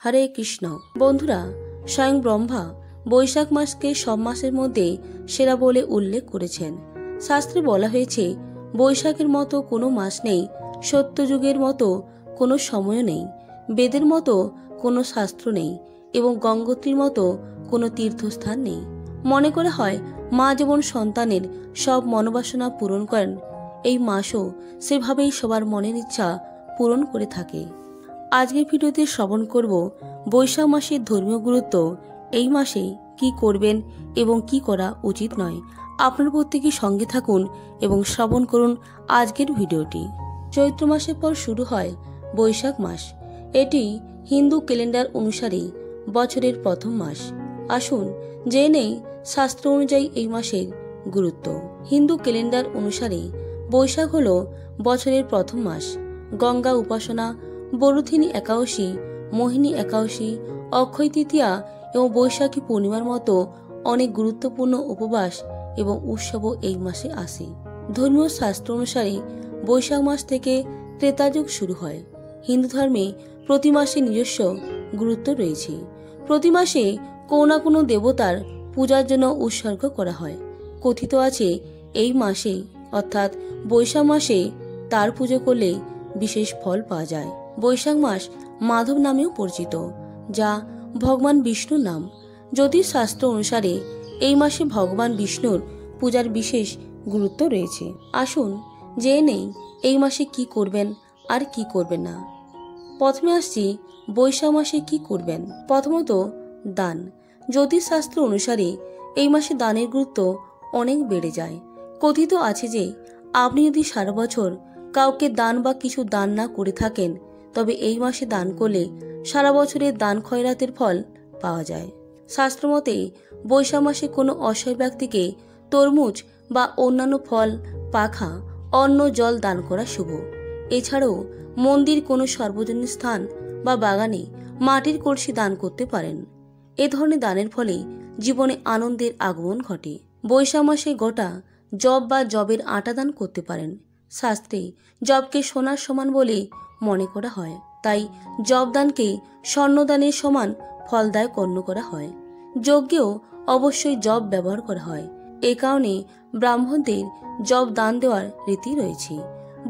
হরে কৃষ্ণ। বন্ধুরা, স্বয়ং ব্রহ্মা বৈশাখ মাসকে সব মাসের মধ্যে সেরা বলে উল্লেখ করেছেন। শাস্ত্রে বলা হয়েছে, বৈশাখের মতো কোনো মাস নেই, সত্যযুগের মতো কোনো সময় নেই, বেদের মতো কোনো শাস্ত্র নেই এবং গঙ্গোত্রীর মতো কোনো তীর্থস্থান নেই। মনে করা হয়, মা যেমন সন্তানের সব মনোবাসনা পূরণ করেন, এই মাসও সেভাবেই সবার মনের ইচ্ছা পূরণ করে থাকে। আজকের ভিডিওতে শ্রবণ করব বৈশাখ মাসের ধর্মীয় গুরুত্ব, এই মাসে কি করবেন এবং কি করা উচিত নয়। আপনার প্রত্যেকেই সঙ্গে থাকুন এবং শ্রবণ করুন আজকের ভিডিওটি। চৈত্র মাসের পর শুরু হয় বৈশাখ মাস। এটি হিন্দু ক্যালেন্ডার অনুসারে বছরের প্রথম মাস। আসুন জেনে নেই শাস্ত্র অনুযায়ী এই মাসের গুরুত্ব। হিন্দু ক্যালেন্ডার অনুসারে বৈশাখ হল বছরের প্রথম মাস। গঙ্গা উপাসনা, বরুথিনী একাদশী, মোহিনী একাদশী, অক্ষয় তৃতীয়া এবং বৈশাখী পূর্ণিমার মতো অনেক গুরুত্বপূর্ণ উপবাস এবং উৎসবও এই মাসে আসে। ধর্মীয় শাস্ত্র অনুসারে বৈশাখ মাস থেকে ত্রেতা যুগ শুরু হয়। হিন্দু ধর্মে প্রতি মাসে নিজস্ব গুরুত্ব রয়েছে। প্রতি মাসে কোনো না কোনো দেবতার পূজার জন্য উৎসর্গ করা হয়। কথিত আছে, এই মাসে অর্থাৎ বৈশাখ মাসে তার পুজো করলে বিশেষ ফল পাওয়া যায়। বৈশাখ মাস মাধব নামেও পরিচিত, যা ভগবান বিষ্ণুর নাম। জ্যোতিষ শাস্ত্র অনুসারে এই মাসে ভগবান বিষ্ণুর পূজার বিশেষ গুরুত্ব রয়েছে। আসুন জেনে নেই এই মাসে কি করবেন আর কি করবেন না। প্রথমে আসছি বৈশাখ মাসে কি করবেন। প্রথমত, দান। জ্যোতিষ শাস্ত্র অনুসারে এই মাসে দানের গুরুত্ব অনেক বেড়ে যায়। কথিত আছে যে, আপনি যদি সারা বছর কাউকে দান বা কিছু দান না করে থাকেন, তবে এই মাসে দান করলে সারা বছরের দান খয়রাতের ফল পাওয়া যায়। শাস্ত্রমতে বৈশাখ মাসে কোনো অসহায় ব্যক্তিকে তরমুজ বা অন্যান্য ফল, পাখা, অন্ন, জল দান করা শুভ। এছাড়াও মন্দির, কোনো সর্বজনীন স্থান বা বাগানে মাটির কলসি দান করতে পারেন। এ ধরনের দানের ফলে জীবনে আনন্দের আগমন ঘটে। বৈশাখ মাসে গোটা জব বা জবের আটা দান করতে পারেন। শাস্ত্রে জবকে সোনার সমান বলে মনে করা হয়, তাই জবদানকে স্বর্ণদানের সমান ফলদায়ক গণ্য করা হয়। যজ্ঞেও অবশ্যই জব ব্যবহার করা হয়। এ কারণে ব্রাহ্মণদের জব দান দেওয়ার রীতি রয়েছে।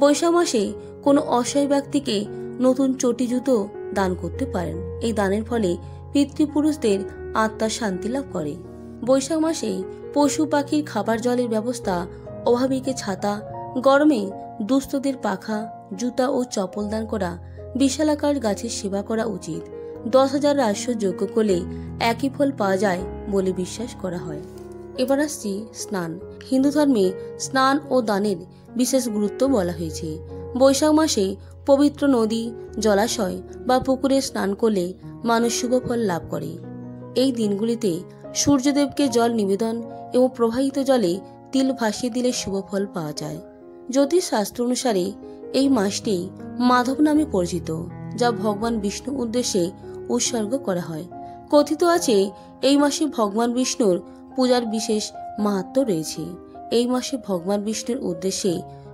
বৈশাখ মাসে কোনো অসহায় ব্যক্তিকে নতুন চটি জুতো দান করতে পারেন। এই দানের ফলে পিতৃপুরুষদের আত্মা শান্তি লাভ করে। বৈশাখ মাসে পশু পাখির খাবার জলের ব্যবস্থা, অভাবীকে ছাতা, গরমে দুস্থদের পাখা, জুতা ও চপল দান করা, বিশালাকার গাছের সেবা করা উচিত। 10,000 রাস্য যজ্ঞ করলে একই ফল পাওয়া যায় বলে বিশ্বাস করা হয়। এবার আসছি স্নান। হিন্দু ধর্মে স্নান ও দানের বিশেষ গুরুত্ব বলা হয়েছে। বৈশাখ মাসে পবিত্র নদী, জলাশয় বা পুকুরে স্নান করলে মানুষ শুভ ফল লাভ করে। এই দিনগুলিতে সূর্যদেবকে জল নিবেদন এবং প্রবাহিত জলে তিল ভাসিয়ে দিলে শুভ ফল পাওয়া যায়। জ্যোতিষ শাস্ত্র অনুসারে এই মাসটি মাধব নামে পরিচিত, যা ভগবান বিষ্ণু উদ্দেশ্যে উৎসর্গ করা হয়। কথিত আছে, এই মাসে ভগবান বিষ্ণুর পূজার বিশেষ মাহাত্ম্য রয়েছে। এই মাসে ভগবান বিষ্ণুর উদ্দেশ্যে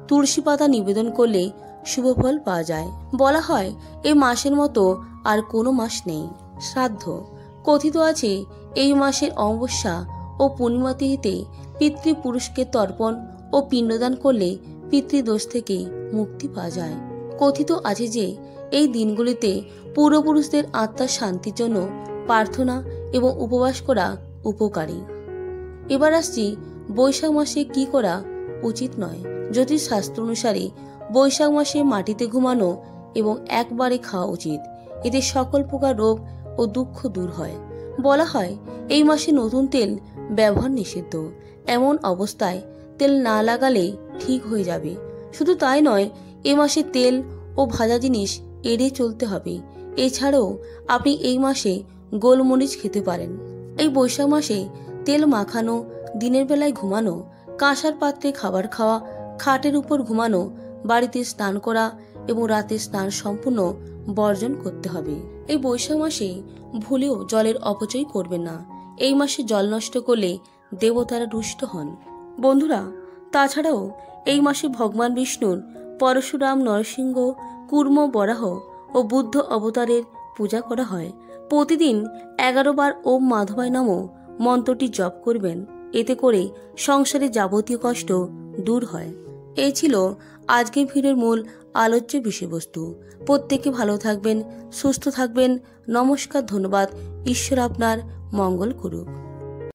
তুলসী পাতা নিবেদন করলে শুভ ফল পাওয়া যায়। বলা হয়, এই মাসের মতো আর কোনো মাস নেই। শ্রাদ্ধ। কথিত আছে, এই মাসের অমাবস্যা ও পূর্ণিমা তিথিতে পিতৃপুরুষকে তর্পণ ও পিণ্ডদান করলে পিতৃদোষ থেকে মুক্তি পাওয়া যায়। কথিত আছে যে, এই দিনগুলিতে পূর্বপুরুষদের আত্মার শান্তির জন্য প্রার্থনা এবং উপবাস করা উপকারী। এবার আসছি বৈশাখ মাসে কি করা উচিত নয়। জ্যোতিষ শাস্ত্র অনুসারে বৈশাখ মাসে মাটিতে ঘুমানো এবং একবারে খাওয়া উচিত। এতে সকল প্রকার রোগ ও দুঃখ দূর হয়। বলা হয়, এই মাসে নতুন তেল ব্যবহার নিষিদ্ধ। এমন অবস্থায় তেল না লাগালে ঠিক হয়ে যাবে। শুধু তাই নয়, এ মাসে তেল ও ভাজা জিনিস এড়িয়ে চলতে হবে। এছাড়াও আপনি এই মাসে গোলমরিচ খেতে পারেন। এই বৈশাখ মাসে তেল মাখানো, দিনের বেলায় ঘুমানো, কাঁসার পাত্রে খাবার খাওয়া, খাটের উপর ঘুমানো, বাড়িতে স্নান করা এবং রাতে স্নান সম্পূর্ণ বর্জন করতে হবে। এই বৈশাখ মাসে ভুলেও জলের অপচয় করবেন না। এই মাসে জল নষ্ট করলে দেবতারা রুষ্ট হন। বন্ধুরা, তাছাড়াও এই মাসে ভগবান বিষ্ণুর পরশুরাম, নরসিংহ, কুর্ম, বরাহ ও বুদ্ধ অবতারের পূজা করা হয়। প্রতিদিন 11 বার ওম মাধবায় নমঃ মন্ত্রটি জপ করবেন। এতে করে সংসারে যাবতীয় কষ্ট দূর হয়। এই ছিল আজকের ভিডিওর মূল আলোচ্য বিষয়বস্তু। প্রত্যেকে ভালো থাকবেন, সুস্থ থাকবেন। নমস্কার, ধন্যবাদ। ঈশ্বর আপনার মঙ্গল করুক।